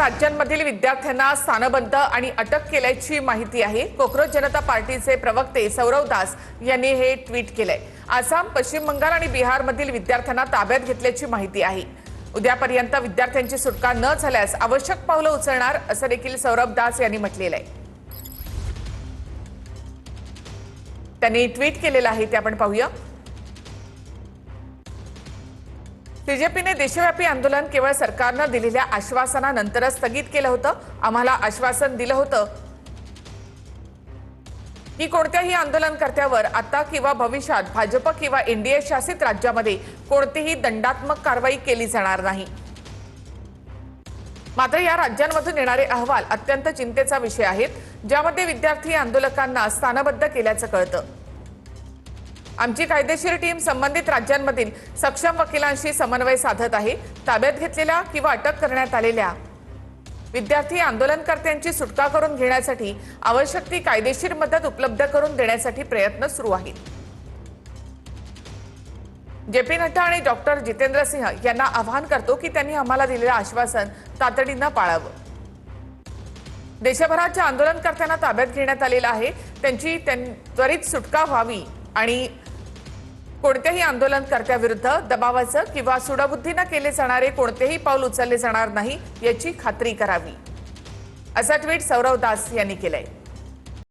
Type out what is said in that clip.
राज्यांमधील विद्यार्थ्यांना स्थानबद्ध आणि अटक केल्याची माहिती आहे। कोकरोच जनता पार्टीचे प्रवक्ते सौरव दास यांनी हे ट्विट केलंय। आसाम, पश्चिम बंगाल आणि बिहारमधील विद्यार्थ्यांना ताब्यात घेतल्याची माहिती आहे। उद्यापर्यंत विद्यार्थ्यांची सुटका न झाल्यास आवश्यक पावलं उचलणार असं देखील सौरव दास यांनी म्हटलेलं आहे। त्यांनी ट्विट केलेलं आहे ते आपण पाहूया। बीजेपीने देशव्यापी आंदोलन केवळ सरकारने दिलेल्या आश्वासनानंतरच स्थगित केलं होतं। आम्हाला आश्वासन दिलं होतं की कोणत्याही आंदोलनकर्त्यावर आता किंवा भविष्यात भाजप किंवा एनडीए शासित राज्यामध्ये कोणतीही दंडात्मक कारवाई केली जाणार नाही। मात्र या राज्यांमधून येणारे अहवाल अत्यंत चिंतेचा विषय आहेत, ज्यामध्ये विद्यार्थी आंदोलकांना स्थानबद्ध केल्याचं कळतं। आमची कायदेशीर टीम संबंधित राज्यांमधील सक्षम वकिलांशी समन्वय साधत आहे। ताब्यात घेतलेल्या किंवा अटक करण्यात आलेल्या विद्यार्थी आंदोलनकर्त्यांची सुटका करून घेण्यासाठी आवश्यक ती कायदेशीर मदत उपलब्ध करून देण्यासाठी प्रयत्न सुरू आहेत। जेपी नड्डा आणि डॉक्टर जितेंद्र सिंह यांना आवाहन करतो की त्यांनी आम्हाला दिलेलं आश्वासन तातडीने पाळावं। देशभरात ज्या आंदोलनकर्त्यांना ताब्यात घेण्यात आलेलं आहे त्यांची त्वरित सुटका व्हावी आणि कोणत्याही आंदोलनकर्त्याविरुद्ध दबावाचं किंवा सुडाबुद्धीने केले जाणारे कोणतेही पाऊल उचलले जाणार नाही याची खात्री करावी, असा ट्विट सौरव दास यांनी केलंय।